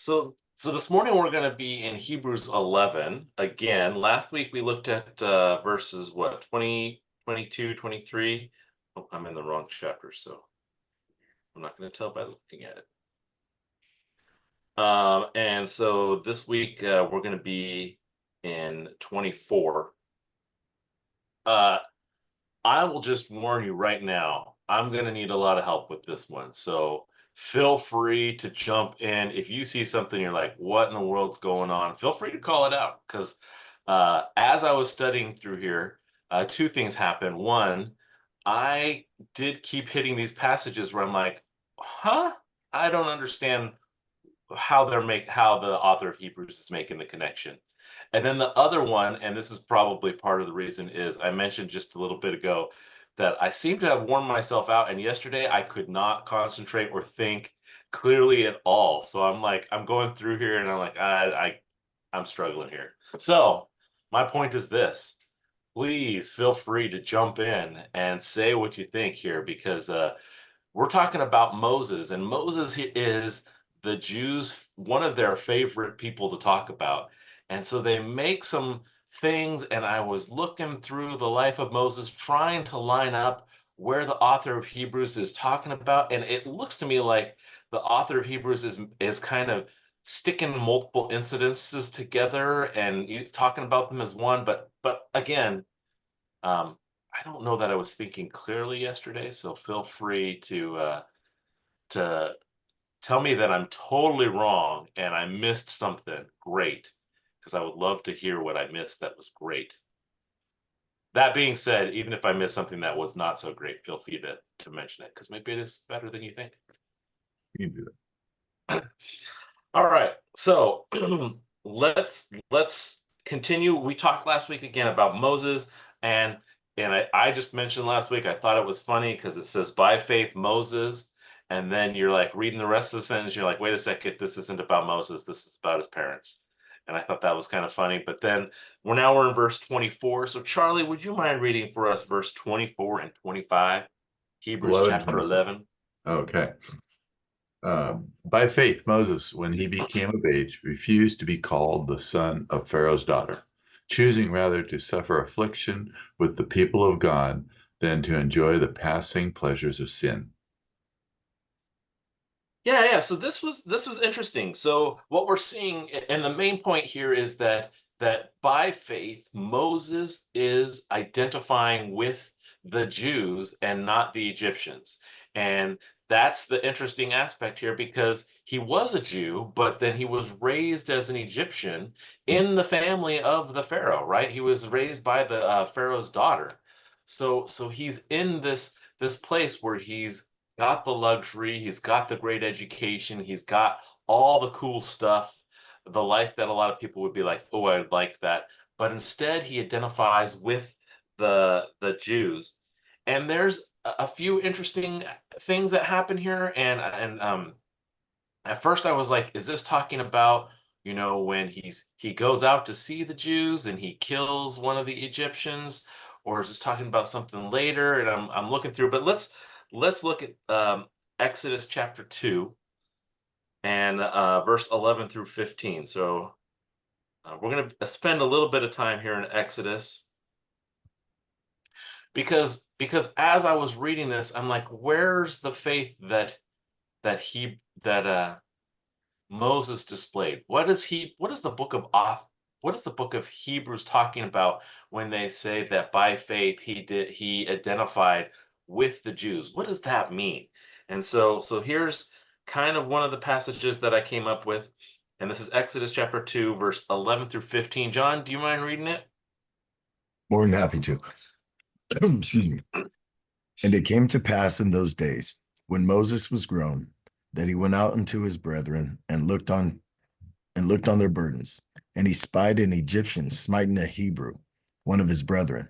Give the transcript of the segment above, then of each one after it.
So this morning we're going to be in Hebrews 11 again. Last week we looked at verses 20, 22, 23. Oh, I'm in the wrong chapter, so I'm not going to tell by looking at it. And so this week we're going to be in 24. Uh, I will just warn you right now, I'm going to need a lot of help with this one. So feel free to jump in. If you see something you're like, what in the world's going on? Feel free to call it out. Because as I was studying through here, two things happened. One, I did keep hitting these passages where I'm like, huh? I don't understand how the author of Hebrews is making the connection. And then the other one, and this is probably part of the reason, is I mentioned just a little bit ago that I seem to have worn myself out, and yesterday I could not concentrate or think clearly at all. So I'm like, I'm going through here, and I'm like, I'm struggling here. So my point is this: please feel free to jump in and say what you think here, because we're talking about Moses, and Moses is the Jews' one of their favorite people to talk about. And so they make some things, and I was looking through the life of Moses, trying to line up where the author of Hebrews is talking about. And it looks to me like the author of Hebrews is kind of sticking multiple incidences together and he's talking about them as one. But again, I don't know that I was thinking clearly yesterday, so feel free to tell me that I'm totally wrong and I missed something great, because I would love to hear what I missed that was great. That being said, even if I missed something that was not so great, feel free to mention it, because maybe it is better than you think. You can do that. All right, so let's continue. We talked last week again about Moses, and I just mentioned last week I thought it was funny because it says by faith Moses, and then you're like reading the rest of the sentence, you're like, wait a second, this isn't about Moses, this is about his parents. And I thought that was kind of funny. But then we're in verse 24. So Charlie, would you mind reading for us verse 24 and 25? Hebrews 11, chapter 24. 11. Okay. By faith, Moses, when he became of age, refused to be called the son of Pharaoh's daughter, choosing rather to suffer affliction with the people of God than to enjoy the passing pleasures of sin. Yeah. So this was interesting. So what we're seeing, and the main point here is that by faith, Moses is identifying with the Jews and not the Egyptians. And that's the interesting aspect here, because he was a Jew, but then he was raised as an Egyptian in the family of the Pharaoh, right? He was raised by the Pharaoh's daughter. So he's in this place where he's got the luxury, he's got the great education, he's got all the cool stuff, the life that a lot of people would be like, "Oh, I'd like that." But instead, he identifies with the Jews. And there's a few interesting things that happen here. And at first I was like, is this talking about, when he goes out to see the Jews and he kills one of the Egyptians, or is this talking about something later? And I'm looking through, but let's look at Exodus chapter 2 and verse 11 through 15. So we're going to spend a little bit of time here in Exodus, because as I was reading this, I'm like, where's the faith that Moses displayed? What is the book of Hebrews talking about when they say that by faith he identified with the Jews? What does that mean? And so here's kind of one of the passages that I came up with, and this is Exodus chapter 2, verse 11 through 15. John, do you mind reading it? More than happy to. Excuse me. And it came to pass in those days, when Moses was grown, that he went out unto his brethren and looked on their burdens. And he spied an Egyptian smiting a Hebrew, one of his brethren.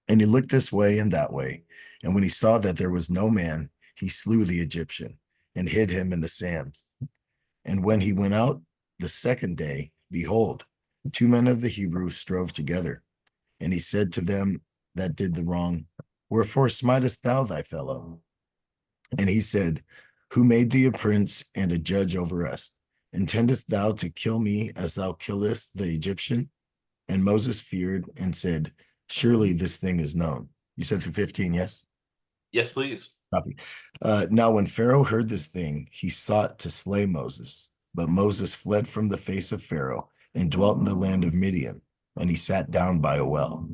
And he looked this way and that way. And when he saw that there was no man, he slew the Egyptian and hid him in the sand. And when he went out the second day, behold, two men of the Hebrews strove together. And he said to them that did the wrong, wherefore smitest thou thy fellow? And he said, who made thee a prince and a judge over us? Intendest thou to kill me as thou killest the Egyptian? And Moses feared and said, surely this thing is known. You said through 15, yes? Yes, please. Copy. Now, when Pharaoh heard this thing, he sought to slay Moses. But Moses fled from the face of Pharaoh and dwelt in the land of Midian, and he sat down by a well.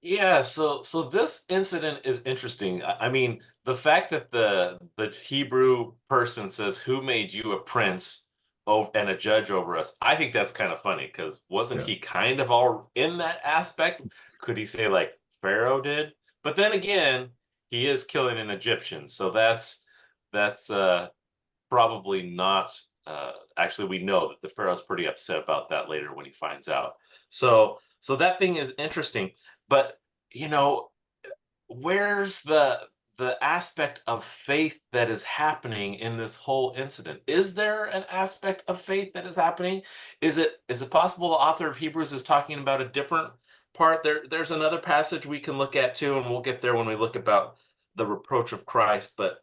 Yeah, so this incident is interesting. I mean, the fact that the Hebrew person says, "Who made you a prince over and a judge over us?" I think that's kind of funny because wasn't Yeah. he kind of all in that aspect? Could he say like Pharaoh did? But then again, he is killing an Egyptian, so that's probably not. Actually, we know that the Pharaoh's pretty upset about that later when he finds out. So that thing is interesting. But you know, where's the aspect of faith that is happening in this whole incident? Is there an aspect of faith that is happening? Is it possible the author of Hebrews is talking about a different part? There's another passage we can look at too, and we'll get there when we look about the reproach of Christ. But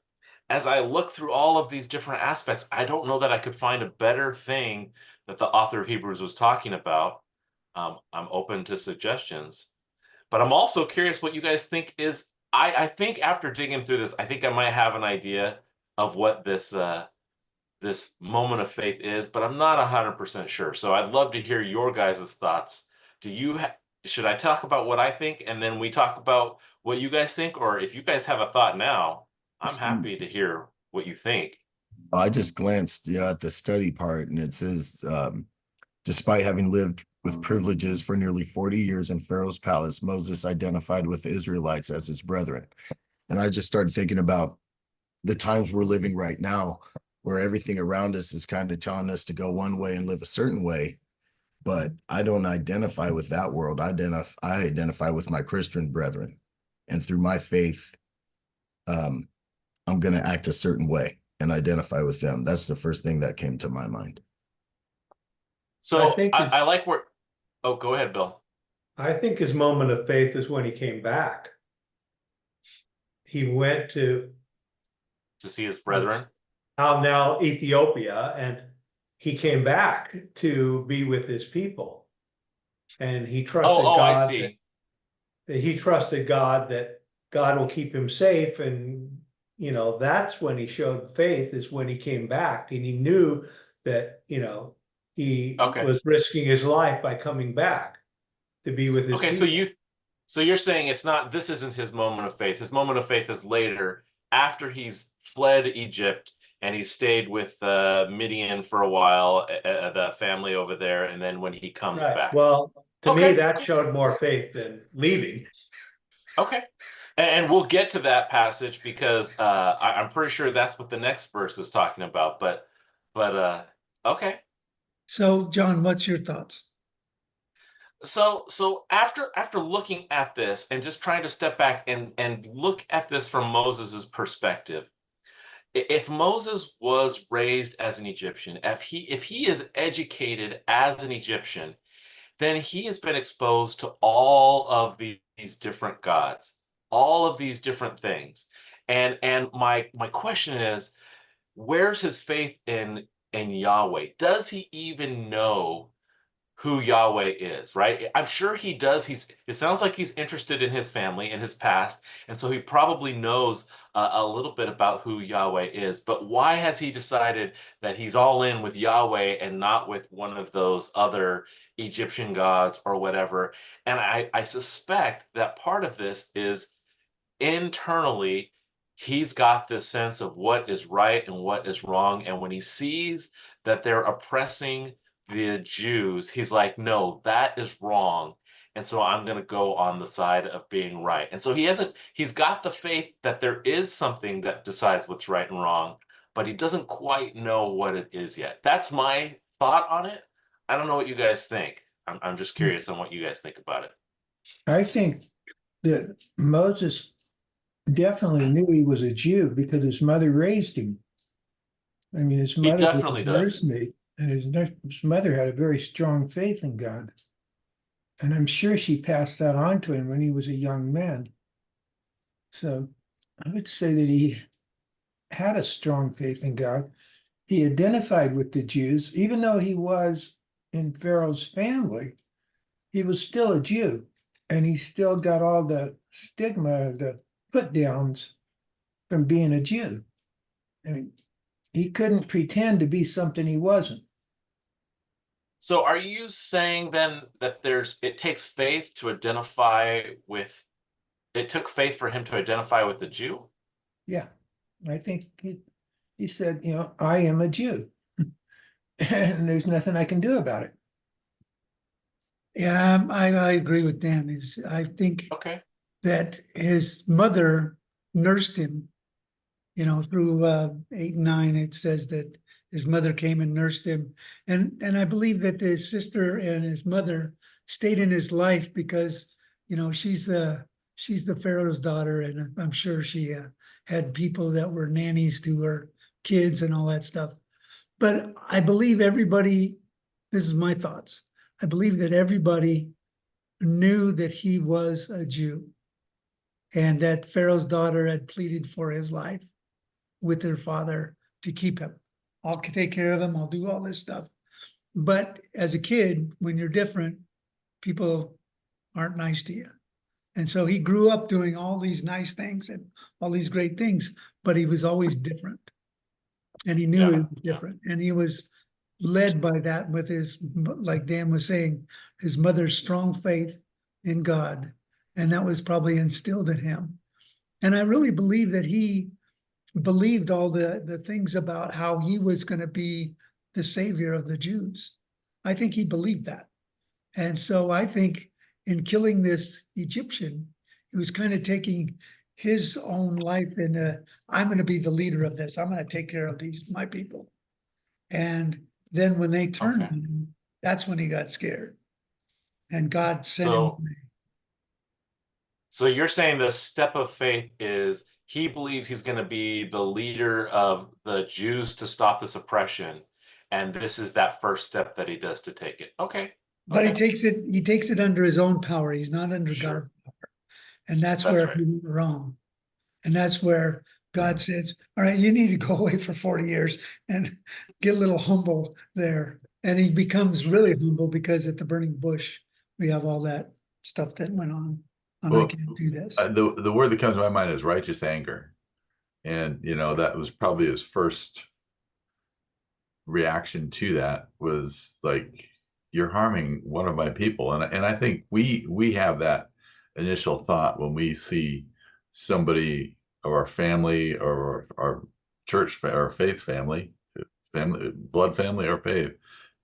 as I look through all of these different aspects, I don't know that I could find a better thing that the author of Hebrews was talking about. I'm open to suggestions. But I'm also curious what you guys think is. I think after digging through this, I think I might have an idea of what this moment of faith is, but I'm not 100% sure. So I'd love to hear your guys' thoughts. Do you should I talk about what I think and then we talk about what you guys think, or if you guys have a thought now, I'm happy to hear what you think. I just glanced at the study part, and it says, despite having lived with privileges for nearly 40 years in Pharaoh's palace, Moses identified with the Israelites as his brethren. And I just started thinking about the times we're living right now, where everything around us is kind of telling us to go one way and live a certain way. But I don't identify with that world. I identify with my Christian brethren. And through my faith, I'm going to act a certain way and identify with them. That's the first thing that came to my mind. So think I like where. Oh, go ahead, Bill. I think his moment of faith is when he came back. He went to See his brethren. now Ethiopia, and he came back to be with his people. And he trusted Oh, I God. see. He trusted God that God will keep him safe. And, that's when he showed faith, is when he came back. And he knew that, he Okay. was risking his life by coming back to be with his Okay, people. so you're saying this isn't his moment of faith. His moment of faith is later, after he's fled Egypt and he stayed with Midian for a while, the family over there, and then when he comes Right. back. Well, to Okay, me, that cool. showed more faith than leaving. Okay. And we'll get to that passage because I'm pretty sure that's what the next verse is talking about. But okay. So, John, what's your thoughts? So after looking at this and just trying to step back and look at this from Moses's perspective, if Moses was raised as an Egyptian, if he is educated as an Egyptian, then he has been exposed to all of these different gods, all of these different things. And my question is, where's his faith in Yahweh? Does he even know who Yahweh is, right? I'm sure he does. It sounds like he's interested in his family and his past, and so he probably knows a little bit about who Yahweh is. But why has he decided that he's all in with Yahweh and not with one of those other Egyptian gods or whatever? And I suspect that part of this is internally, he's got this sense of what is right and what is wrong. And when he sees that they're oppressing the Jews, he's like, no, that is wrong. And so I'm going to go on the side of being right. And so he's got the faith that there is something that decides what's right and wrong, but he doesn't quite know what it is yet. That's my thought on it. I don't know what you guys think. I'm just curious on what you guys think about it. I think that Moses definitely knew he was a Jew because his mother raised him. I mean, his mother was definitely a does. nursemaid, and his mother had a very strong faith in God. And I'm sure she passed that on to him when he was a young man. So I would say that he had a strong faith in God. he identified with the Jews, even though he was in Pharaoh's family, he was still a Jew, and he still got all the stigma, the put downs from being a Jew. I mean, he couldn't pretend to be something he wasn't. So are you saying then that it takes faith to identify with, it took faith for him to identify with the Jew? Yeah, I think he said, you know, I am a Jew, and there's nothing I can do about it. Yeah, I agree with Dan. I think Okay. that his mother nursed him, you know, through 8 and 9. It says that his mother came and nursed him, and I believe that his sister and his mother stayed in his life because, you know, she's the Pharaoh's daughter, and I'm sure she had people that were nannies to her kids and all that stuff. But I believe everybody. This is my thoughts. I believe that everybody knew that he was a Jew, and that Pharaoh's daughter had pleaded for his life with her father to keep him. I'll take care of him. I'll do all this stuff. But as a kid, when you're different, people aren't nice to you. And so he grew up doing all these nice things and all these great things, but he was always different. And he knew he was different. And he was led by that with his, like Dan was saying, his mother's strong faith in God. And that was probably instilled in him. And I really believe that he believed all the things about how he was going to be the savior of the Jews. I think he believed that. And so I think in killing this Egyptian, he was kind of taking his own life in I'm going to be the leader of this. I'm going to take care of my people. And then when they turned on him, that's when he got scared. And God sent him away. So you're saying the step of faith is he believes he's going to be the leader of the Jews to stop this oppression, and this is that first step that he does to take it. Okay. But okay. he takes it under his own power. He's not under God's power. And that's where right. he went wrong. And that's where God says, all right, you need to go away for 40 years and get a little humble there. And he becomes really humble because at the burning bush, we have all that stuff that went on. Well, I can't do this. The word that comes to my mind is righteous anger. And, you know, that was probably his first reaction to that was like, you're harming one of my people. And I think we have that initial thought when we see somebody of our family or our church or faith family, blood family or faith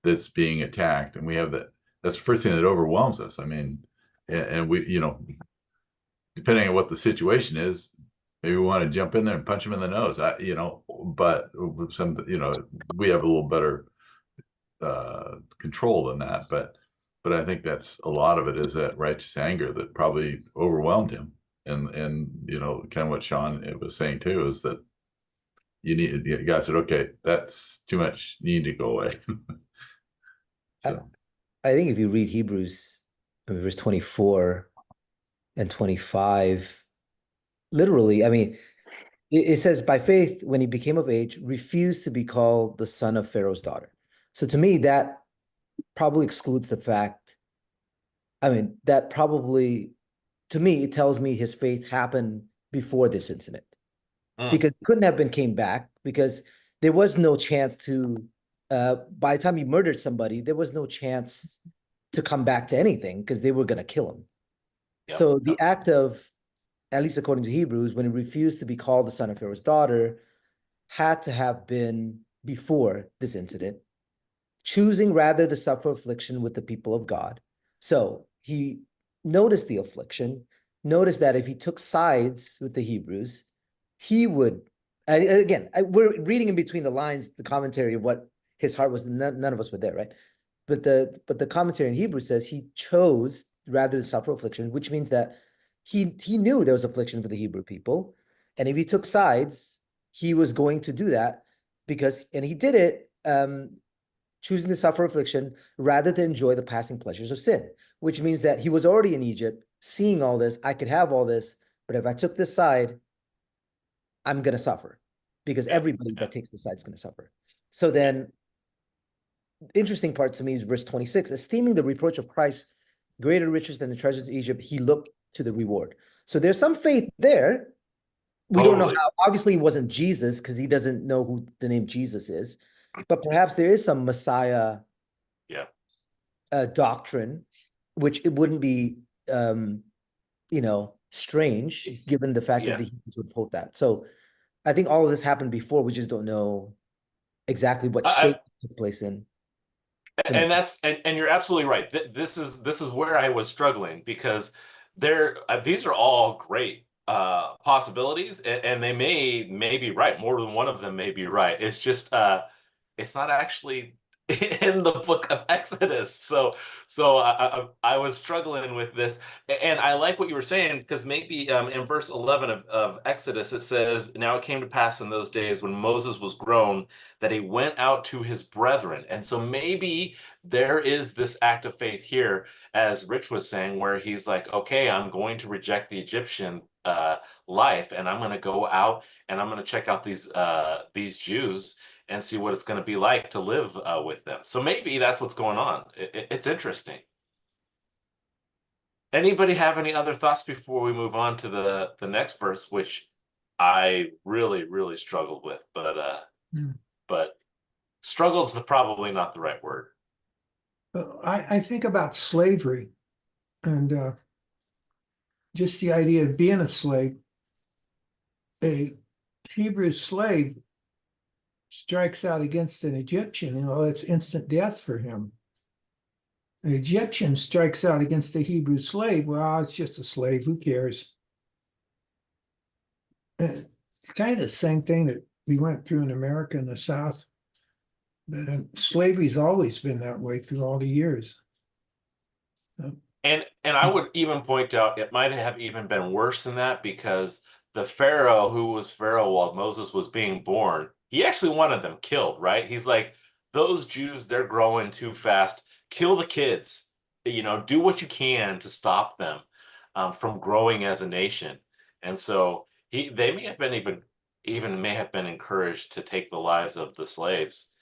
that's being attacked. And we have that's the first thing that overwhelms us. I mean, and we, you know, depending on what the situation is, maybe we want to jump in there and punch him in the nose. You know, but some, you know, we have a little better control than that. But I think that's a lot of it is that righteous anger that probably overwhelmed him. And you know, kind of what Sean was saying too is that the guy said, okay, that's too much. You need to go away. So. I think if you read Hebrews, verse 24 and 25, literally, I mean, it says, by faith, when he became of age, refused to be called the son of Pharaoh's daughter. So to me, that probably excludes the fact, I mean, that probably, to me, it tells me his faith happened before this incident. Because it couldn't have been came back because there was no chance to, by the time he murdered somebody, there was no chance to come back to anything because they were going to kill him. Yep. So the act of, at least according to Hebrews, when he refused to be called the son of Pharaoh's daughter, had to have been before this incident, choosing rather to suffer affliction with the people of God. So he noticed the affliction, noticed that if he took sides with the Hebrews, he would, again, we're reading in between the lines, the commentary of what his heart was. None of us were there, right? But the commentary in Hebrews says he chose rather to suffer affliction, which means that he knew there was affliction for the Hebrew people. And if he took sides, he was going to do that and he did it, choosing to suffer affliction rather than enjoy the passing pleasures of sin, which means that he was already in Egypt, seeing all this. I could have all this, but if I took this side, I'm going to suffer because everybody that takes the side is going to suffer. So then, interesting part to me is verse 26, esteeming the reproach of Christ greater riches than the treasures of Egypt, he looked to the reward. So there's some faith there. We don't know Totally. how. Obviously, it wasn't Jesus because he doesn't know who the name Jesus is. But perhaps there is some Messiah Yeah. doctrine, which it wouldn't be, strange given the fact Yeah. that the Hebrews would hold that. So I think all of this happened before. We just don't know exactly what shape it took place in. And that's and you're absolutely right. This is where I was struggling because these are all great possibilities, and they may be right. More than one of them may be right. It's just it's not actually in the book of Exodus. So I was struggling with this, and I like what you were saying because maybe in verse 11 of Exodus it says, "Now it came to pass in those days when Moses was grown that he went out to his brethren," and so maybe there is this act of faith here, as Rich was saying, where he's like, "Okay, I'm going to reject the Egyptian life, and I'm going to go out and I'm going to check out these Jews." And see what it's going to be like to live with them. So maybe that's what's going on. It's interesting. Anybody have any other thoughts before we move on to the next verse, which I really struggled with, but struggles is probably not the right word. I think about slavery and just the idea of being a slave. A Hebrew slave strikes out against an Egyptian, it's instant death for him. An Egyptian strikes out against a Hebrew slave, well, it's just a slave, who cares? It's kind of the same thing that we went through in America in the South. But slavery's always been that way through all the years. And I would even point out it might have even been worse than that because the Pharaoh who was Pharaoh while Moses was being born, he actually wanted them killed, right? He's like, those Jews, they're growing too fast. Kill the kids. Do what you can to stop them from growing as a nation. And so they may have been even may have been encouraged to take the lives of the slaves,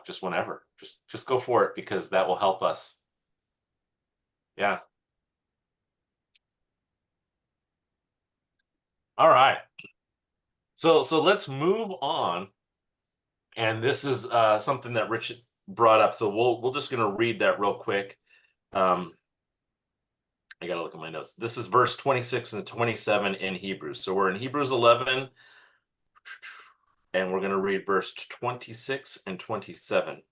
just whenever. Just go for it because that will help us. Yeah. All right. So let's move on. And this is something that Rich brought up. So we're just gonna read that real quick. I gotta look at my notes. This is verse 26 and 27 in Hebrews. So we're in Hebrews 11, and we're gonna read verse 26 and 27.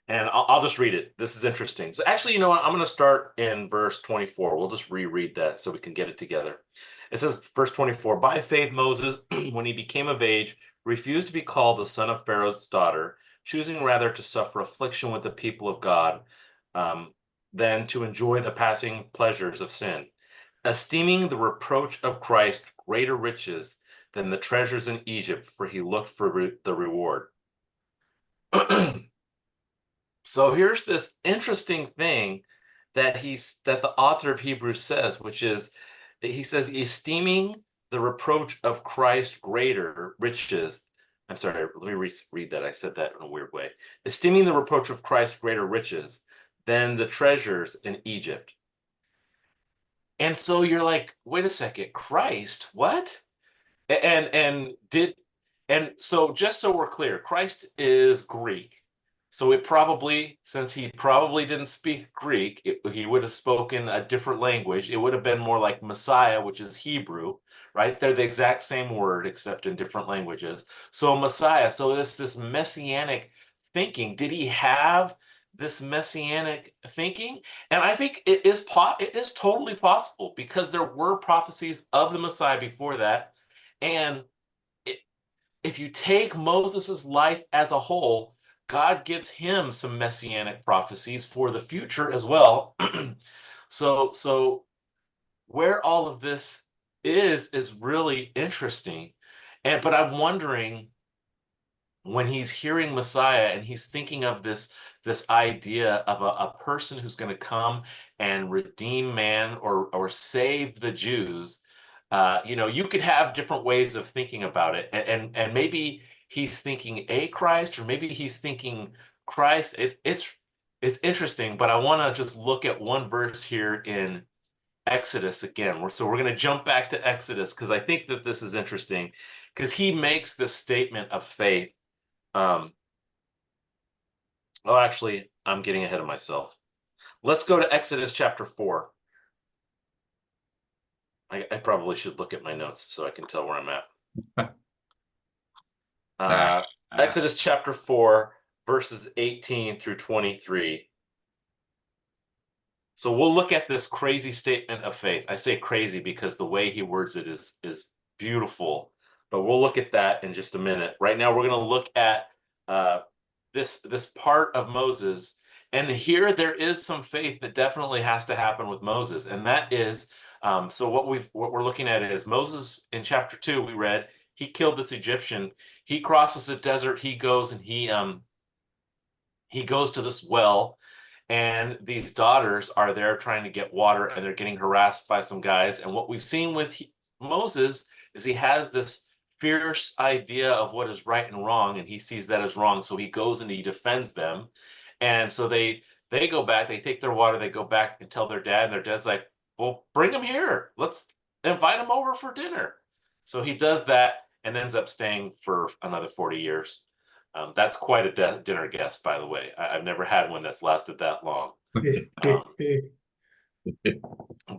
And I'll just read it. This is interesting. So actually, you know what? I'm going to start in verse 24. We'll just reread that so we can get it together. It says, verse 24, by faith Moses, when he became of age, refused to be called the son of Pharaoh's daughter, choosing rather to suffer affliction with the people of God than to enjoy the passing pleasures of sin, esteeming the reproach of Christ greater riches than the treasures in Egypt, for he looked for the reward. So here's this interesting thing that the author of Hebrews says, which is he says, esteeming the reproach of Christ greater riches. I'm sorry, let me read that. I said that in a weird way. Esteeming the reproach of Christ greater riches than the treasures in Egypt. And so you're like, wait a second, Christ, what? And so just so we're clear, Christ is Greek. So since he probably didn't speak Greek, he would have spoken a different language. It would have been more like Messiah, which is Hebrew, right? They're the exact same word, except in different languages. So Messiah, so this messianic thinking, did he have this messianic thinking? And I think it is totally possible because there were prophecies of the Messiah before that. And if you take Moses's life as a whole, God gives him some messianic prophecies for the future as well. So where all of this is really interesting. But I'm wondering when he's hearing Messiah and he's thinking of this idea of a person who's going to come and redeem man or save the Jews, You could have different ways of thinking about it, and maybe he's thinking a Christ, or maybe he's thinking Christ. It's interesting, but I want to just look at one verse here in Exodus again. So we're going to jump back to Exodus because I think that this is interesting because he makes this statement of faith. Actually, I'm getting ahead of myself. Let's go to Exodus chapter 4. I probably should look at my notes so I can tell where I'm at. Exodus chapter 4, verses 18 through 23. So we'll look at this crazy statement of faith. I say crazy because the way he words it is beautiful, but we'll look at that in just a minute. Right now, we're going to look at this part of Moses, and here there is some faith that definitely has to happen with Moses, and that is so what we're looking at is Moses in chapter 2. We read he killed this Egyptian. He crosses the desert. He goes and he goes to this well. And these daughters are there trying to get water, and they're getting harassed by some guys. And what we've seen with Moses is he has this fierce idea of what is right and wrong, and he sees that as wrong. So he goes and he defends them. And so they go back, they take their water, they go back and tell their dad, and their dad's like, well, bring him here. Let's invite him over for dinner. So he does that and ends up staying for another 40 years. That's quite a dinner guest, by the way. I've never had one that's lasted that long.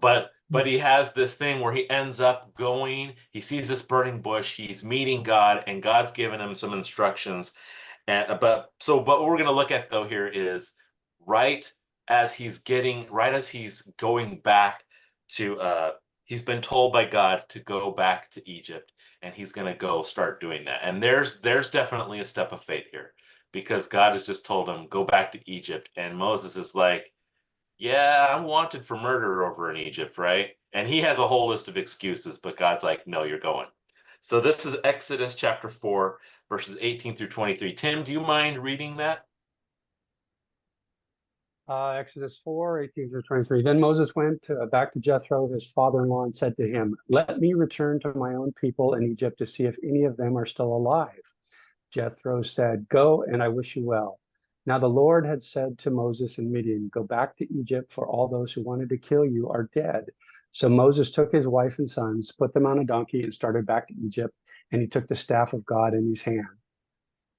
But he has this thing where he ends up going, he sees this burning bush, he's meeting God, and God's given him some instructions. But what we're going to look at though here is right as he's going back to he's been told by God to go back to Egypt, and he's going to go start doing that. And there's definitely a step of faith here, because God has just told him, go back to Egypt. And Moses is like, yeah, I'm wanted for murder over in Egypt, right? And he has a whole list of excuses, but God's like, no, you're going. So this is Exodus chapter 4, verses 18 through 23. Tim, do you mind reading that? Exodus 4, 18 through 23. Then Moses went back to Jethro, his father-in-law, and said to him, let me return to my own people in Egypt to see if any of them are still alive. Jethro said, go, and I wish you well. Now the Lord had said to Moses in Midian, go back to Egypt, for all those who wanted to kill you are dead. So Moses took his wife and sons, put them on a donkey, and started back to Egypt, and he took the staff of God in his hand.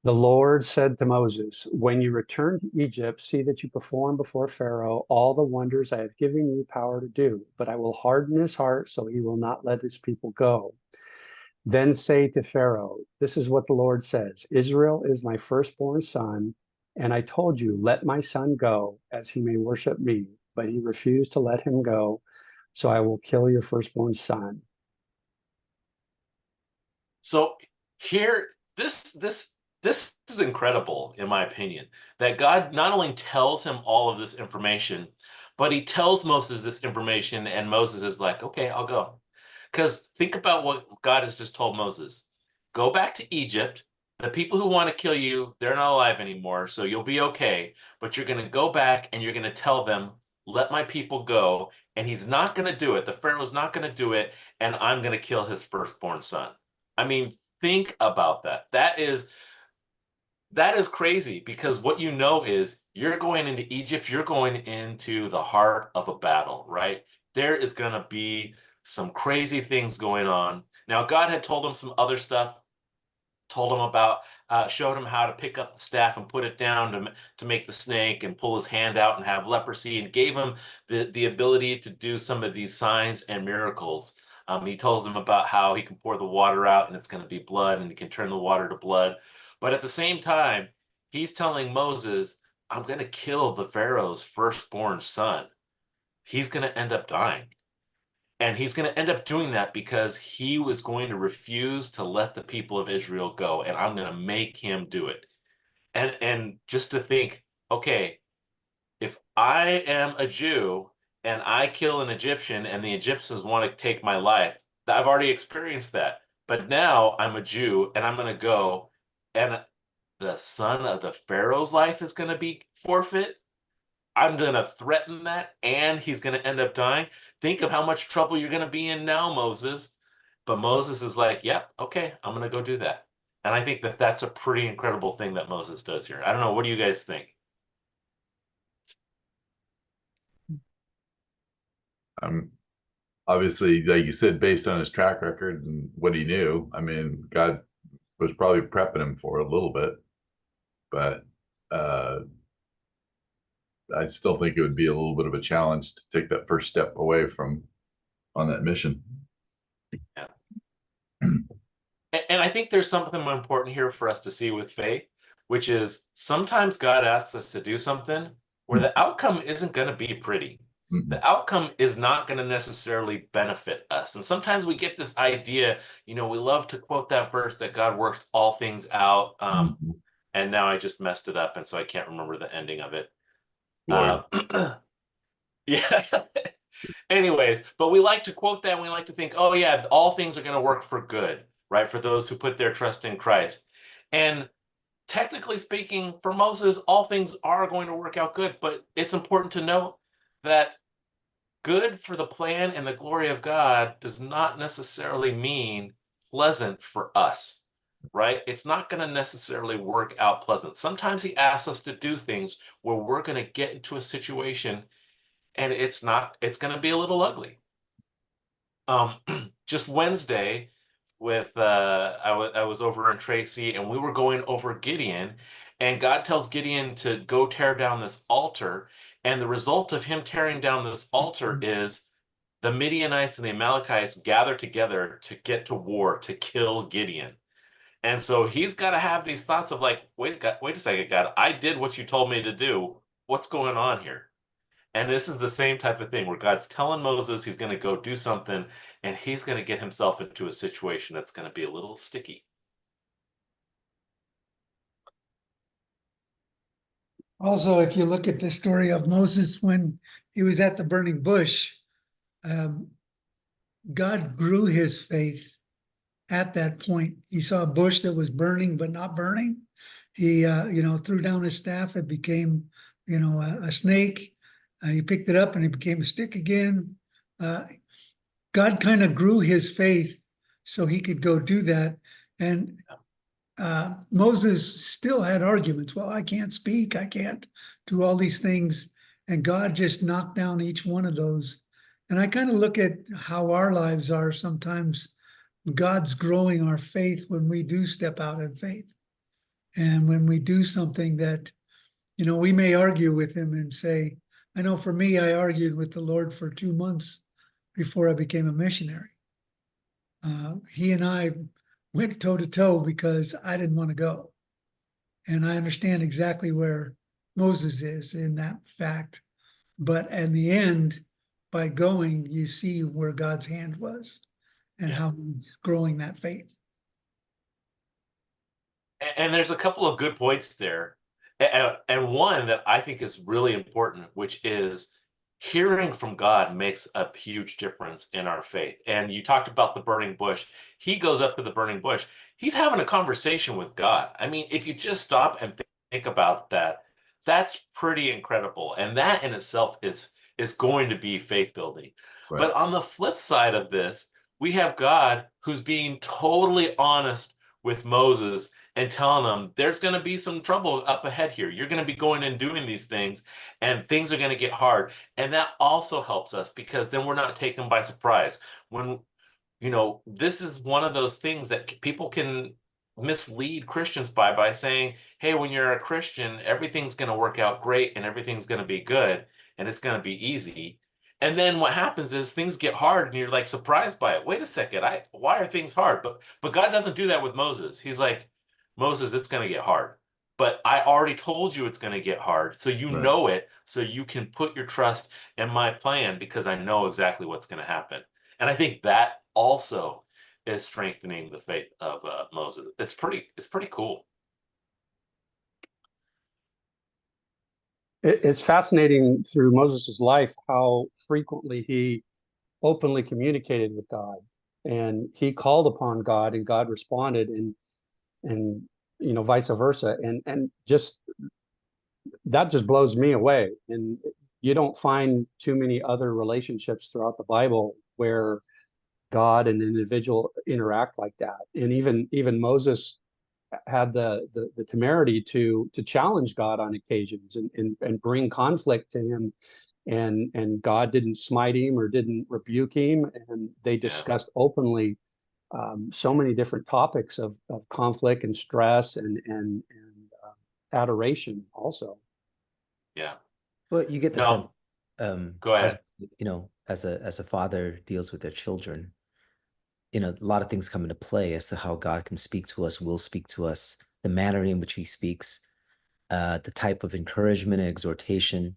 The Lord said to Moses, when you return to Egypt, see that you perform before Pharaoh all the wonders I have given you power to do, but I will harden his heart so he will not let his people go. Then say to Pharaoh, this is what the Lord says, Israel is my firstborn son, and I told you, let my son go, as he may worship me, but he refused to let him go, so I will kill your firstborn son. So here, this is incredible, in my opinion, that God not only tells him all of this information, but he tells Moses this information, and Moses is like, okay, I'll go. Because think about what God has just told Moses. Go back to Egypt. The people who want to kill you, they're not alive anymore, so you'll be okay. But you're going to go back and you're going to tell them, let my people go. And he's not going to do it. The Pharaoh's not going to do it. And I'm going to kill his firstborn son. I mean, think about that. That is crazy, because what you know is you're going into Egypt, you're going into the heart of a battle, right? There is going to be some crazy things going on. Now, God had told him some other stuff, told him about, showed him how to pick up the staff and put it down to make the snake and pull his hand out and have leprosy, and gave him the ability to do some of these signs and miracles. He tells him about how he can pour the water out and it's going to be blood, and he can turn the water to blood. But at the same time, he's telling Moses, I'm going to kill the Pharaoh's firstborn son. He's going to end up dying. And he's going to end up doing that because he was going to refuse to let the people of Israel go. And I'm going to make him do it. And just to think, okay, if I am a Jew and I kill an Egyptian and the Egyptians want to take my life, I've already experienced that. But now I'm a Jew and I'm going to go, and the son of the Pharaoh's life is going to be forfeit. I'm going to threaten that, and he's going to end up dying. Think of how much trouble you're going to be in now, Moses. But Moses is like, yep, okay, I'm going to go do that. And I think that that's a pretty incredible thing that Moses does here. I don't know. What do you guys think? Obviously, like you said, based on his track record and what he knew, I mean, God was probably prepping him for it a little bit, but I still think it would be a little bit of a challenge to take that first step away from on that mission. Yeah. And I think there's something more important here for us to see with faith, which is sometimes God asks us to do something where the outcome isn't going to be pretty. The outcome is not going to necessarily benefit us. And sometimes we get this idea, we love to quote that verse that God works all things out. And now I just messed it up. And so I can't remember the ending of it. Yeah. Anyways, but we like to quote that. And we like to think, oh yeah, all things are going to work for good, right? For those who put their trust in Christ. And technically speaking, for Moses, all things are going to work out good. But it's important to note that good for the plan and the glory of God does not necessarily mean pleasant for us, right? It's not going to necessarily work out pleasant. Sometimes he asks us to do things where we're going to get into a situation and it's going to be a little ugly. Just Wednesday I was over in Tracy and we were going over Gideon, and God tells Gideon to go tear down this altar. And the result of him tearing down this altar is the Midianites and the Amalekites gather together to get to war to kill Gideon. And so he's got to have these thoughts of like, wait a second, God, I did what you told me to do. What's going on here? And this is the same type of thing where God's telling Moses he's going to go do something, and he's going to get himself into a situation that's going to be a little sticky. Also, if you look at the story of Moses when he was at the burning bush, God grew his faith at that point. He saw a bush that was burning but not burning. He, threw down his staff. It became, a snake. He picked it up and it became a stick again. God kind of grew his faith so he could go do that. And Moses still had arguments. Well, I can't speak. I can't do all these things. And God just knocked down each one of those. And I kind of look at how our lives are sometimes. God's growing our faith when we do step out in faith. And when we do something that, we may argue with him and say, I know for me, I argued with the Lord for 2 months before I became a missionary. He and I went toe to toe because I didn't want to go. And I understand exactly where Moses is in that fact. But in the end, by going, you see where God's hand was and how he's growing that faith. And there's a couple of good points there. And one that I think is really important, which is hearing from God makes a huge difference in our faith. And you talked about the burning bush. He goes up to the burning bush. He's having a conversation with God. I mean, if you just stop and think about that, that's pretty incredible. And that in itself is going to be faith building. Right. But on the flip side of this, we have God who's being totally honest with Moses and telling him there's going to be some trouble up ahead here. You're going to be going and doing these things, and things are going to get hard. And that also helps us because then we're not taken by surprise. When, this is one of those things that people can mislead Christians by saying, hey, when you're a Christian, everything's going to work out great and everything's going to be good and it's going to be easy. And then what happens is things get hard and you're like surprised by it. Wait a second, why are things hard? But God doesn't do that with Moses. He's like, Moses, it's going to get hard. But I already told you it's going to get hard. So you Right. know it, so you can put your trust in my plan because I know exactly what's going to happen. And I think that also is strengthening the faith of Moses. It's pretty cool. It's fascinating through Moses's life how frequently he openly communicated with God, and he called upon God and God responded, and vice versa, and just that just blows me away. And you don't find too many other relationships throughout the Bible where God and an individual interact like that. And even Moses had the temerity to challenge God on occasions and bring conflict to him, and God didn't smite him or didn't rebuke him, and they discussed openly so many different topics of conflict and stress and adoration also. Yeah. Well, you get the No, sense, go ahead. as a father deals with their children, a lot of things come into play as to how God can speak to us, will speak to us, the manner in which he speaks, the type of encouragement and exhortation.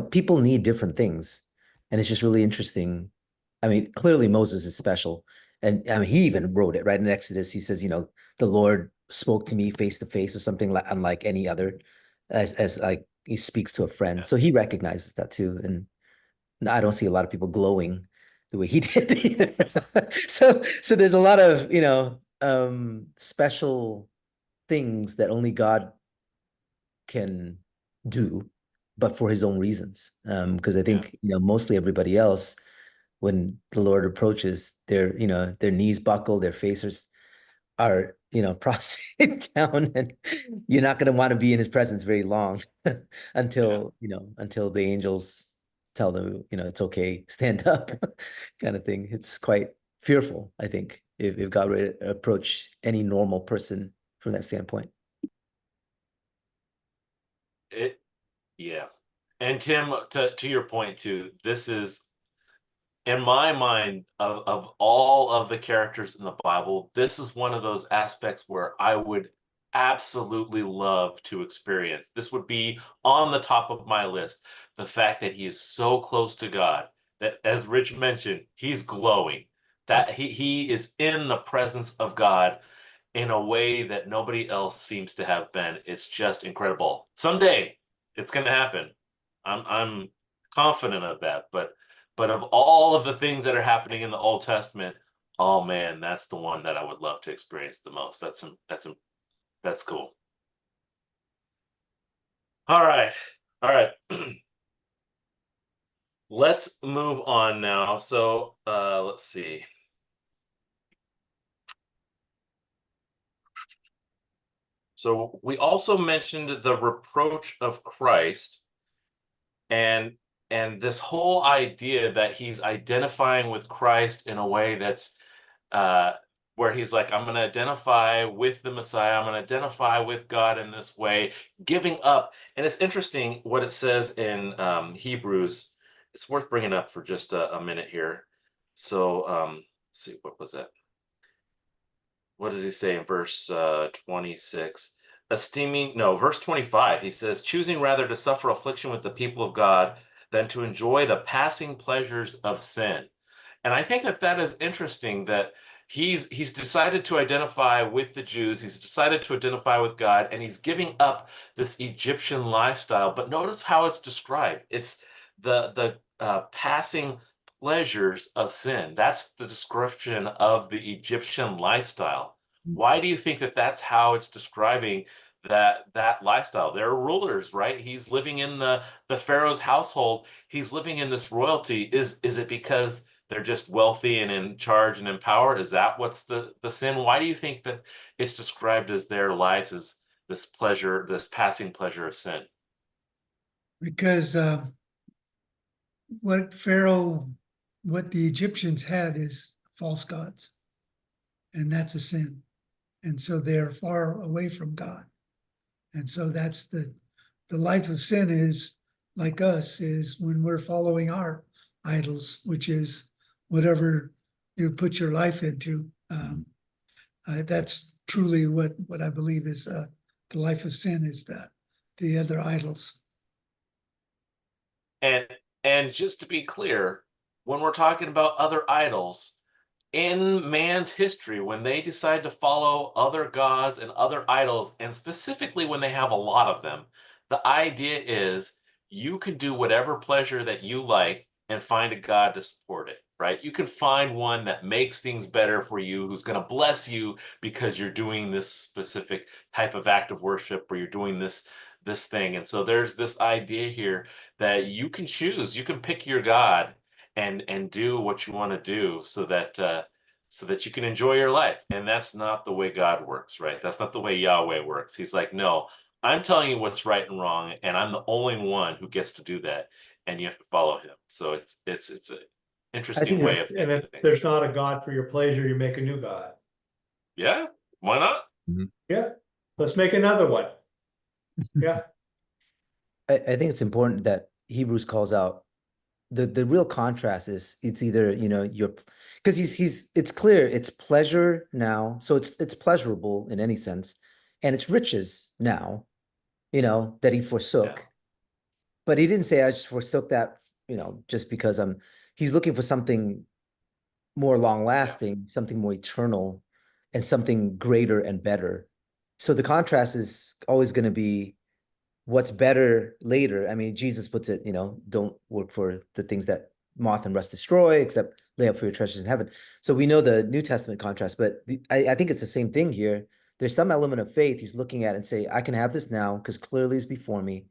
People need different things. And it's just really interesting. I mean, clearly Moses is special. And I mean, he even wrote it right in Exodus. He says, the Lord spoke to me face to face or something like unlike any other, as like he speaks to a friend. Yeah. So he recognizes that too. And I don't see a lot of people glowing the way he did either. So there's a lot of, special things that only God can do, but for his own reasons. Because I think, mostly everybody else, when the Lord approaches, their knees buckle, their faces are, prostrate down, and you're not going to want to be in his presence very long until the angels tell them, it's okay, stand up, kind of thing. It's quite fearful, I think, if God were to approach any normal person from that standpoint. Yeah. And Tim, to your point too, this is, in my mind, of all of the characters in the Bible, this is one of those aspects where I would absolutely love to experience. This would be on the top of my list. The fact that he is so close to God, that, as Rich mentioned, he's glowing, that he is in the presence of God in a way that nobody else seems to have been. It's just incredible. Someday it's going to happen. I'm confident of that. But of all of the things that are happening in the Old Testament, oh man, that's the one that I would love to experience the most. That's cool. All right. All right. Let's move on now. So let's see. So we also mentioned the reproach of Christ, and this whole idea that he's identifying with Christ in a way that's where he's like, I'm going to identify with the Messiah, I'm going to identify with God in this way, giving up. And it's interesting what it says in Hebrews. It's worth bringing up for just a minute here. So let's see, what was that? What does he say in verse 26? Verse 25, he says, choosing rather to suffer affliction with the people of God than to enjoy the passing pleasures of sin. And I think that is interesting, that he's decided to identify with the Jews, he's decided to identify with God, and he's giving up this Egyptian lifestyle. But notice how it's described. It's the passing pleasures of sin. That's the description of the Egyptian lifestyle. Why do you think that that's how it's describing that lifestyle? They're rulers, right? He's living in the Pharaoh's household. He's living in this royalty. Is it because they're just wealthy and in charge and in power? Is that what's the sin? Why do you think that it's described as their lives as this pleasure, this passing pleasure of sin? Because what the Egyptians had is false gods, and that's a sin. And so they're far away from God. And so that's the life of sin is like us, is when we're following our idols, which is whatever you put your life into. That's truly what I believe is the life of sin, is that the other idols. And just to be clear, when we're talking about other idols, in man's history, when they decide to follow other gods and other idols, and specifically when they have a lot of them, the idea is you can do whatever pleasure that you like and find a god to support it, right? You can find one that makes things better for you, who's going to bless you because you're doing this specific type of act of worship, or you're doing this thing. And so there's this idea here that you can choose, you can pick your god and do what you want to do, so that so that you can enjoy your life. And that's not the way God works, right? That's not the way Yahweh works. He's like, no, I'm telling you what's right and wrong, and I'm the only one who gets to do that, and you have to follow him. So it's a interesting think way of And thinking if things. there's not a God for your pleasure, you make a new God. Yeah, why not? Yeah, let's make another one. Yeah, I think it's important that Hebrews calls out the real contrast is it's either, you know, because it's clear it's pleasure now, so it's pleasurable in any sense, and it's riches now, you know, that he forsook. Yeah. But he didn't say I just forsook that, you know, just because he's looking for something more long lasting, something more eternal, and something greater and better. So the contrast is always going to be what's better later. I mean, Jesus puts it, you know, don't work for the things that moth and rust destroy, except lay up for your treasures in heaven. So we know the New Testament contrast, but I think it's the same thing here. There's some element of faith he's looking at and say, I can have this now because clearly it's before me,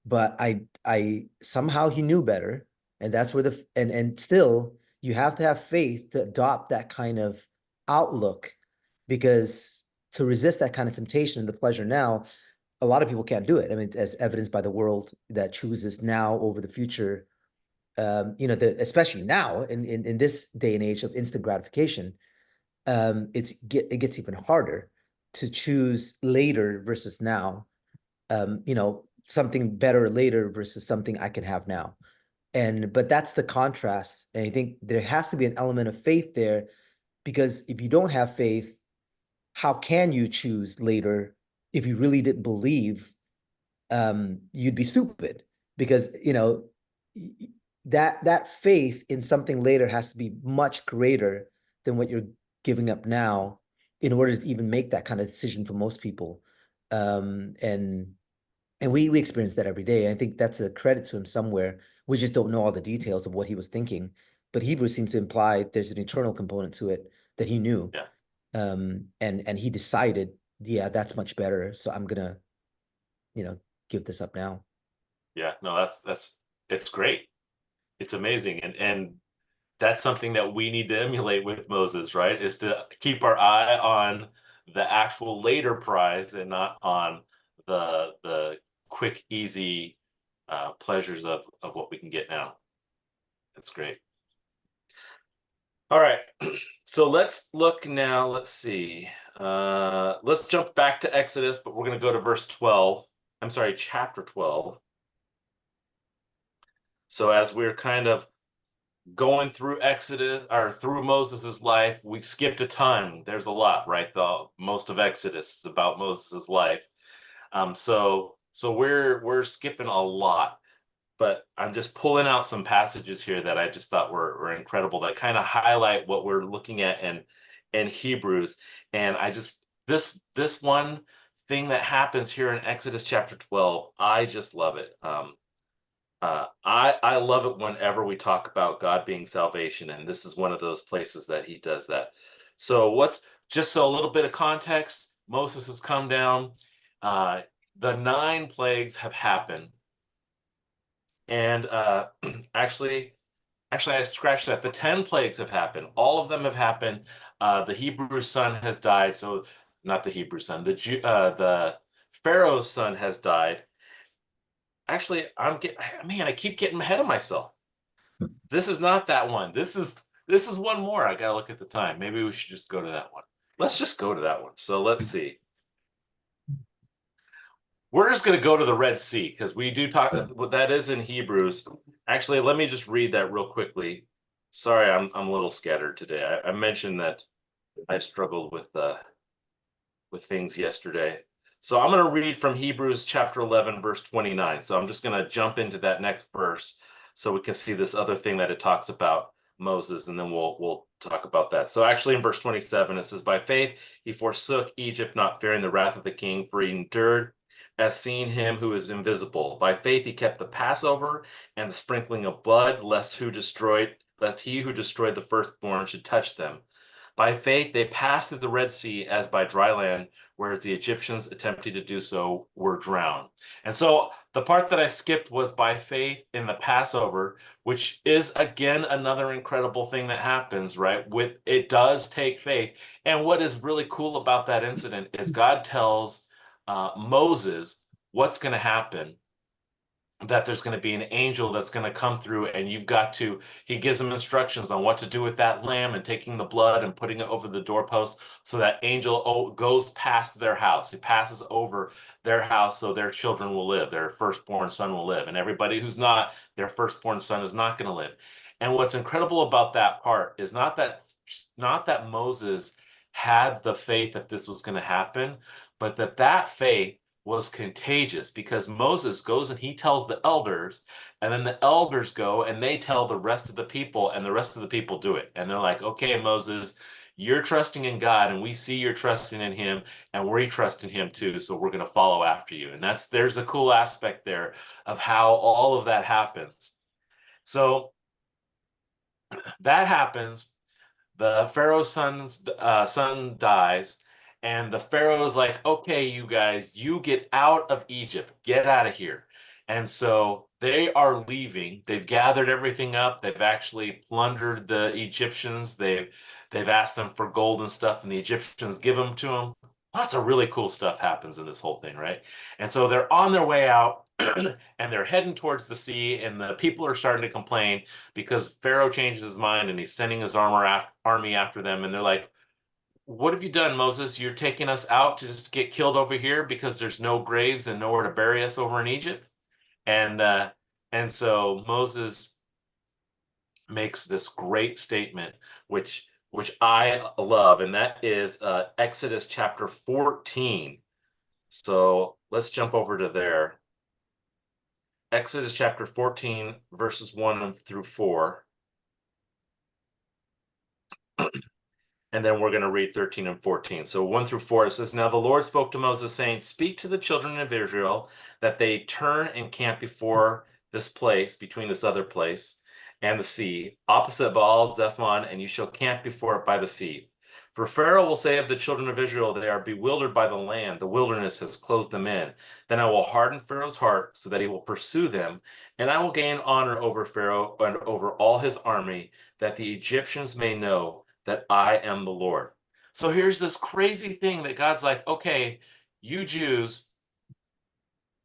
but I somehow he knew better. And that's where and still you have to have faith to adopt that kind of outlook, because to resist that kind of temptation and the pleasure now, a lot of people can't do it. I mean, as evidenced by the world that chooses now over the future. You know, especially now in this day and age of instant gratification, it gets even harder to choose later versus now. You know, something better later versus something I can have now. But that's the contrast. And I think there has to be an element of faith there, because if you don't have faith, how can you choose later if you really didn't believe? You'd be stupid, because, you know, that faith in something later has to be much greater than what you're giving up now in order to even make that kind of decision for most people. And we experience that every day. I think that's a credit to him somewhere. We just don't know all the details of what he was thinking, but Hebrews seems to imply there's an eternal component to it that he knew. Yeah. And he decided, yeah, that's much better. So I'm gonna, you know, give this up now. Yeah, no, it's great. It's amazing. And that's something that we need to emulate with Moses, right? Is to keep our eye on the actual later prize and not on the quick, easy pleasures of what we can get now. That's great. All right. So let's look now. Let's see. Let's jump back to Exodus, but we're going to go to verse 12. I'm sorry, chapter 12. So as we're kind of going through Exodus or through Moses's life, we've skipped a ton. There's a lot, right? Most of Exodus is about Moses's life. So we're skipping a lot, but I'm just pulling out some passages here that I just thought were incredible, that kind of highlight what we're looking at in Hebrews. And I just this one thing that happens here in Exodus chapter 12, I just love it. I love it whenever we talk about God being salvation, and this is one of those places that he does that. So just so a little bit of context, Moses has come down. The 9 plagues have happened. And actually, I scratched that. The 10 plagues have happened. All of them have happened. The Hebrew son has died. So not the Hebrew son, the Pharaoh's son has died. Actually, I keep getting ahead of myself. This is not that one. This is one more. I gotta look at the time. Maybe we should just go to that one. Let's just go to that one. So let's see. We're just gonna go to the Red Sea because we do talk what that is in Hebrews. Actually, let me just read that real quickly. Sorry, I'm a little scattered today. I mentioned that I struggled with things yesterday. So I'm going to read from Hebrews chapter 11, verse 29. So I'm just going to jump into that next verse so we can see this other thing that it talks about Moses, and then we'll talk about that. So actually in verse 27, it says, by faith he forsook Egypt, not fearing the wrath of the king, for he endured as seeing him who is invisible. By faith he kept the Passover and the sprinkling of blood, lest he who destroyed the firstborn should touch them. By faith, they passed through the Red Sea as by dry land, whereas the Egyptians attempting to do so were drowned. And so the part that I skipped was by faith in the Passover, which is again another incredible thing that happens, right? With it does take faith. And what is really cool about that incident is God tells Moses what's going to happen, that there's going to be an angel that's going to come through, and he gives them instructions on what to do with that lamb and taking the blood and putting it over the doorpost. So that angel goes past their house. He passes over their house so their children will live. Their firstborn son will live. And everybody who's not, their firstborn son is not going to live. And what's incredible about that part is not that Moses had the faith that this was going to happen, but that faith was contagious, because Moses goes and he tells the elders, and then the elders go and they tell the rest of the people, and the rest of the people do it. And they're like, okay, Moses, you're trusting in God, and we see you're trusting in him, and we trust in him too, so we're going to follow after you. And there's a cool aspect there of how all of that happens. So that happens. The Pharaoh's son dies. And the Pharaoh's like, okay, you guys, you get out of Egypt, get out of here. And so they are leaving. They've gathered everything up. They've actually plundered the Egyptians. They've asked them for gold and stuff, and the Egyptians give them to them. Lots of really cool stuff happens in this whole thing, right? And so they're on their way out, and they're heading towards the sea, and the people are starting to complain because Pharaoh changes his mind and he's sending his army after them. And they're like, what have you done, Moses? You're taking us out to just get killed over here because there's no graves and nowhere to bury us over in Egypt? And so Moses makes this great statement, which I love, and that is Exodus chapter 14. So let's jump over to there. Exodus chapter 14, verses 1 through 4. And then we're going to read 13 and 14. So 1 through 4, it says, now the Lord spoke to Moses, saying, speak to the children of Israel that they turn and camp before this place, between this other place and the sea, opposite Baal Zephon, and you shall camp before it by the sea. For Pharaoh will say of the children of Israel, they are bewildered by the land. The wilderness has closed them in. Then I will harden Pharaoh's heart so that he will pursue them, and I will gain honor over Pharaoh and over all his army, that the Egyptians may know that I am the Lord. So here's this crazy thing that God's like, okay, you Jews,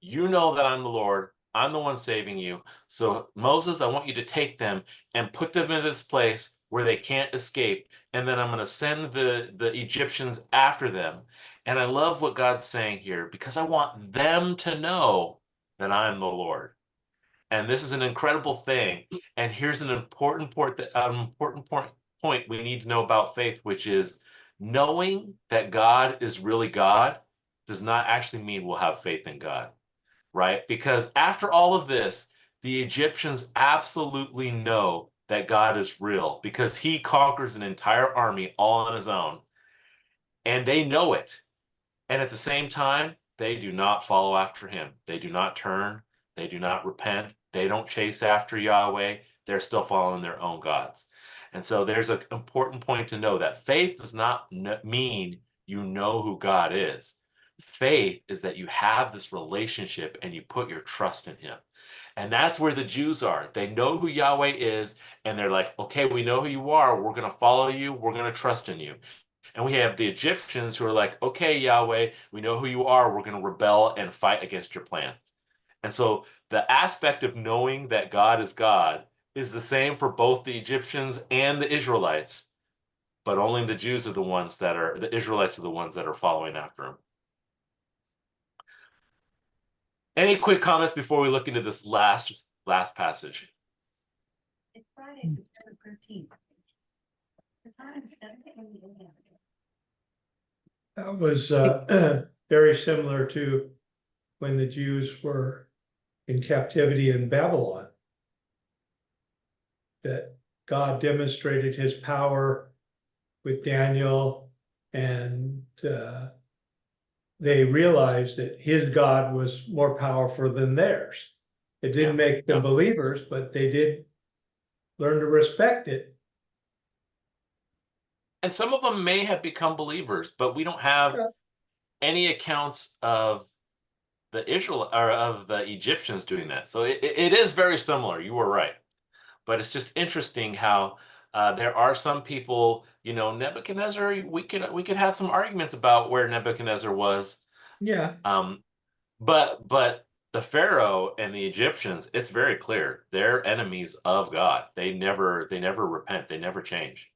you know that I'm the Lord. I'm the one saving you. So Moses, I want you to take them and put them in this place where they can't escape. And then I'm going to send the Egyptians after them. And I love what God's saying here, because I want them to know that I'm the Lord. And this is an incredible thing. And here's an important point we need to know about faith, which is knowing that God is really God does not actually mean we'll have faith in God, right? Because after all of this, the Egyptians absolutely know that God is real, because he conquers an entire army all on his own, and they know it. And at the same time, they do not follow after him. They do not turn. They do not repent. They don't chase after Yahweh. They're still following their own gods. And so there's an important point to know that faith does not mean you know who God is. Faith is that you have this relationship and you put your trust in him. And that's where the Jews are. They know who Yahweh is, and they're like, okay, we know who you are. We're going to follow you. We're going to trust in you. And we have the Egyptians who are like, okay, Yahweh, we know who you are. We're going to rebel and fight against your plan. And so the aspect of knowing that God is the same for both the Egyptians and the Israelites, but only the Jews are the Israelites are the ones that are following after him. Any quick comments before we look into this last passage? It's Friday, September 13th. The time is 7 a.m. That was very similar to when the Jews were in captivity in Babylon, that God demonstrated his power with Daniel, and they realized that his God was more powerful than theirs. It didn't make them believers, but they did learn to respect it. And some of them may have become believers, but we don't have Yeah. any accounts of the Israel or of the Egyptians doing that. So it is very similar. You were right. But it's just interesting how there are some people, Nebuchadnezzar, we could have some arguments about where Nebuchadnezzar was. Yeah, But the Pharaoh and the Egyptians, it's very clear they're enemies of God. They never repent. They never change.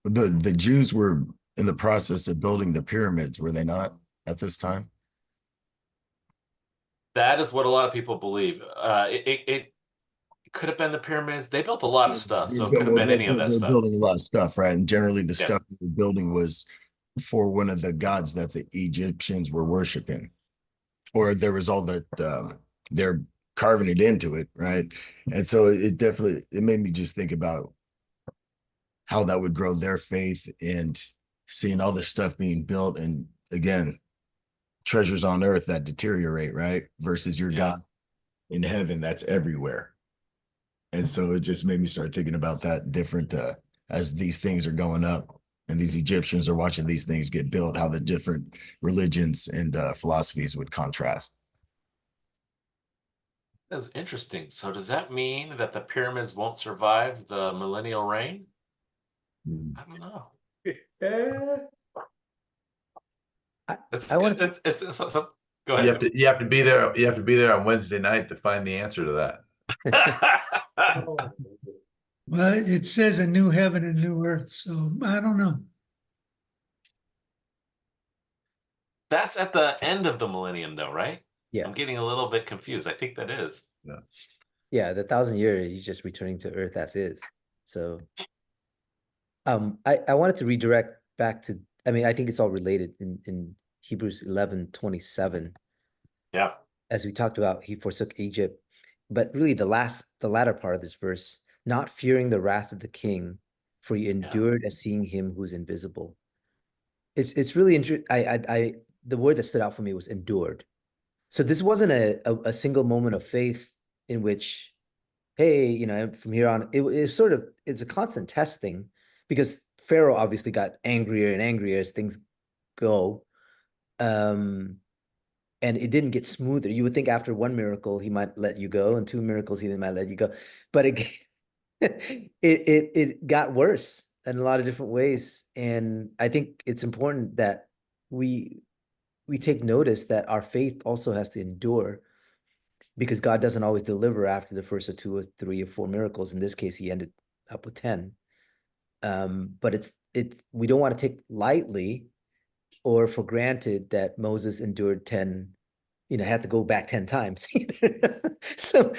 The Jews were in the process of building the pyramids, were they not at this time? That is what a lot of people believe. It could have been the pyramids. They built a lot of stuff, so it could have been any of that They're stuff. building a lot of stuff, right? And generally the Yeah. stuff they were building was for one of the gods that the Egyptians were worshiping. Or there was all that they're carving it into it, right? And so it made me just think about how that would grow their faith and seeing all this stuff being built, and again, treasures on earth that deteriorate, right? Versus your Yeah. God in heaven that's everywhere. And so it just made me start thinking about that different as these things are going up and these Egyptians are watching these things get built, how the different religions and philosophies would contrast. That's interesting. So does that mean that the pyramids won't survive the millennial reign? I don't know. yeah. It's I want good. Go You ahead. have to be there. You have to be there on Wednesday night to find the answer to that. Well, it says a new heaven and new earth, so I don't know. That's at the end of the millennium, though, right? Yeah. I'm getting a little bit confused. I think that is. Yeah, the 1,000 year, he's just returning to earth as is. So I wanted to redirect back to, I think it's all related in Hebrews 11:27. Yeah. As we talked about, he forsook Egypt, but really the latter part of this verse, not fearing the wrath of the king, for he endured as seeing him who's invisible. It's really interesting. The word that stood out for me was endured. So this wasn't a single moment of faith in which, hey, from here on, it's a constant testing, because Pharaoh obviously got angrier and angrier as things go. And it didn't get smoother. You would think after one miracle, he might let you go, and two miracles, he might let you go. But it got worse in a lot of different ways. And I think it's important that we take notice that our faith also has to endure, because God doesn't always deliver after the first or two or three or four miracles. In this case, he ended up with 10. But we don't want to take lightly or for granted that Moses endured 10, had to go back 10 times either. So,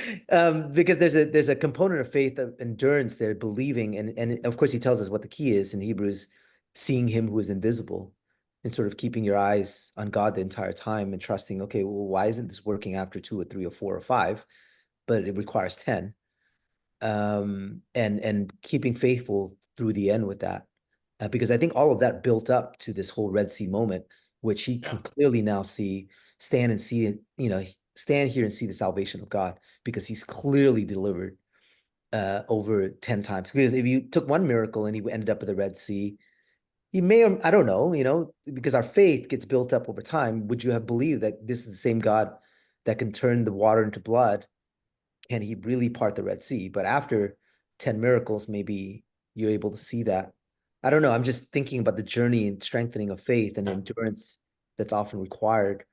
because there's a component of faith, of endurance there, believing, and of course he tells us what the key is in Hebrews, seeing him who is invisible, and sort of keeping your eyes on God the entire time and trusting, okay, well, why isn't this working after 2 or 3 or 4 or 5, but it requires 10. And keeping faithful through the end with that, because I think all of that built up to this whole Red Sea moment, which he can clearly now stand here and see the salvation of God, because he's clearly delivered over 10 times. Because if you took one miracle and he ended up at the Red Sea, he may, I don't know, because our faith gets built up over time. Would you have believed that this is the same God that can turn the water into blood? Can he really part the Red Sea? But after 10 miracles, maybe you're able to see that. I don't know. I'm just thinking about the journey and strengthening of faith and endurance that's often required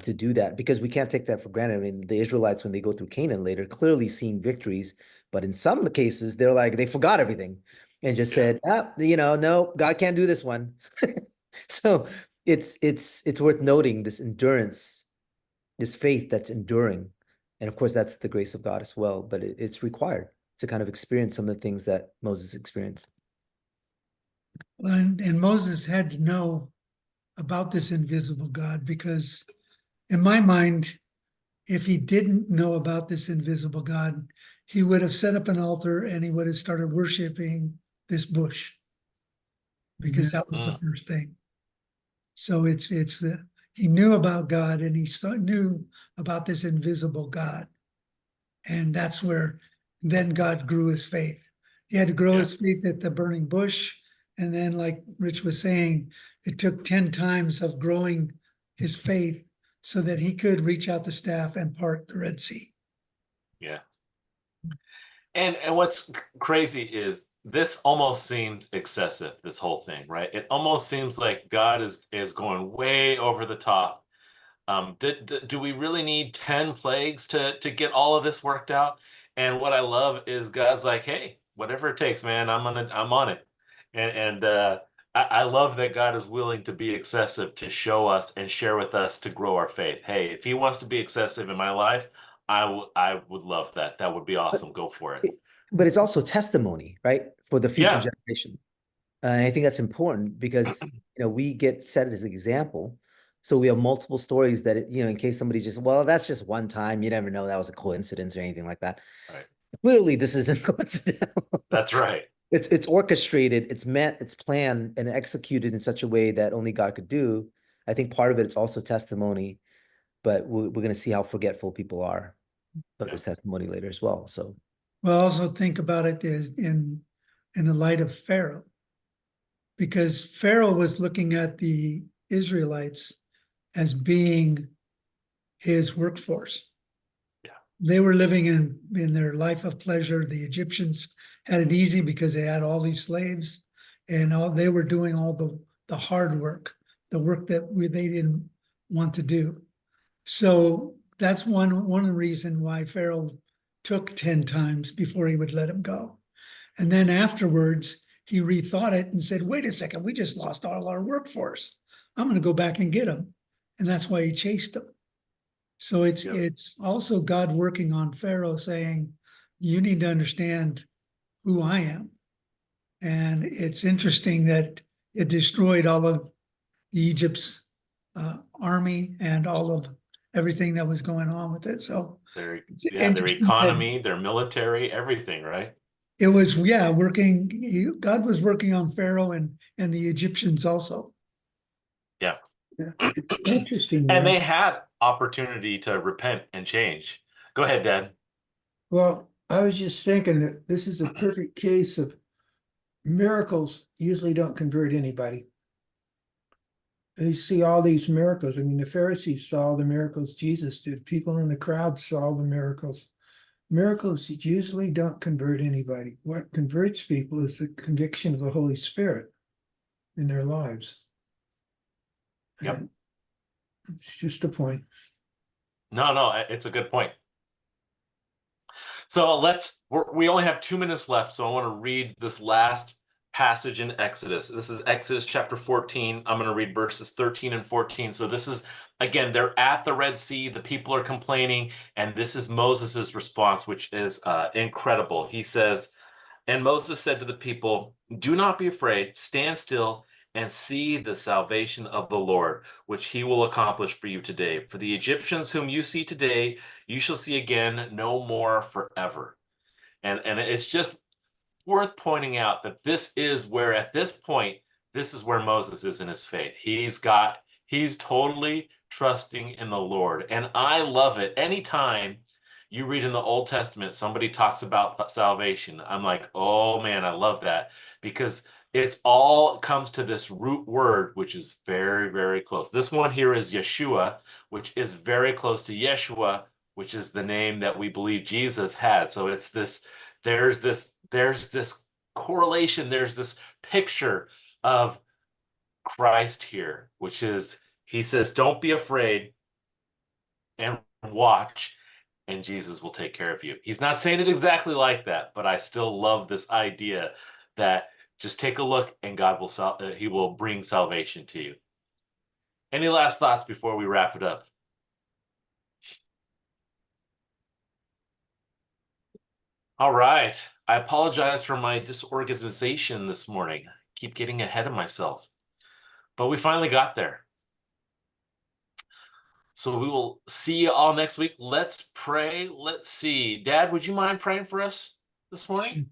to do that, because we can't take that for granted. I mean, the Israelites, when they go through Canaan later, clearly seeing victories, but in some cases, they forgot everything and just said, no, God can't do this one. So it's worth noting this endurance, this faith that's enduring. And of course, that's the grace of God as well, but it's required to kind of experience some of the things that Moses experienced. And Moses had to know about this invisible God, because in my mind, if he didn't know about this invisible God, he would have set up an altar and he would have started worshiping this bush, because that was the first thing. So he knew about God, and he knew about this invisible God. And that's where then God grew his faith. He had to grow his faith at the burning bush, And then, like Rich was saying, it took 10 times of growing his faith so that he could reach out the staff and part the Red Sea. Yeah. And what's crazy is this almost seems excessive, this whole thing, right? It almost seems like God is going way over the top. Do we really need 10 plagues to get all of this worked out? And what I love is God's like, hey, whatever it takes, man, I'm on it. And I love that God is willing to be excessive to show us and share with us to grow our faith. Hey, if he wants to be excessive in my life, I would love that. That would be awesome. Go for it. But it's also testimony, right, for the future Yeah. generation. And I think that's important because, we get set as an example. So we have multiple stories that, in case somebody just, well, that's just one time. You never know. That was a coincidence or anything like that. Right. Clearly, this isn't coincidental. That's right. It's orchestrated, it's meant, it's planned and executed in such a way that only God could do. I think part of it's also testimony, but we're going to see how forgetful people are of this testimony later as well. So, Well, also think about it as in the light of Pharaoh, because Pharaoh was looking at the Israelites as being his workforce. Yeah. They were living in their life of pleasure. The Egyptians had it easy because they had all these slaves, and they were doing all the hard work, the work that they didn't want to do. So that's one reason why Pharaoh took 10 times before he would let him go. And then afterwards, he rethought it and said, wait a second, we just lost all our workforce. I'm going to go back and get them. And that's why he chased them. So it's also God working on Pharaoh saying, you need to understand who I am. And it's interesting that it destroyed all of Egypt's army and all of everything that was going on with it. So Their economy, their military, everything, right? it was, working. God was working on Pharaoh and the Egyptians also. Yeah. It's interesting. And they had opportunity to repent and change. Go ahead, Dad. Well, I was just thinking that this is a perfect case of miracles usually don't convert anybody. You see all these miracles. I mean, the Pharisees saw the miracles Jesus did. People in the crowd saw the miracles. Miracles usually don't convert anybody. What converts people is the conviction of the Holy Spirit in their lives. Yep. And it's just a point. No, it's a good point. So we only have 2 minutes left, so I want to read this last passage in Exodus. This is Exodus chapter 14. I'm going to read verses 13 and 14. So this is, again, they're at the Red Sea. The people are complaining, and this is Moses's response, which is incredible. He says, and Moses said to the people, do not be afraid, stand still and see the salvation of the Lord, which he will accomplish for you today. For the Egyptians whom you see today, you shall see again no more forever. And it's just worth pointing out that this is where, at this point, this is where Moses is in his faith. He's totally trusting in the Lord. And I love it. Anytime you read in the Old Testament, somebody talks about salvation, I'm like, oh man, I love that, because it's all comes to this root word, which is very, very close. This one here is Yeshua, which is very close to Yeshua, which is the name that we believe Jesus had. So it's this, there's this correlation, there's this picture of Christ here, which is, he says, don't be afraid and watch, and Jesus will take care of you. He's not saying it exactly like that, but I still love this idea that just take a look and God will he will bring salvation to you. Any last thoughts before we wrap it up? All right. I apologize for my disorganization this morning. I keep getting ahead of myself. But we finally got there. So we will see you all next week. Let's pray. Let's see. Dad, would you mind praying for us this morning?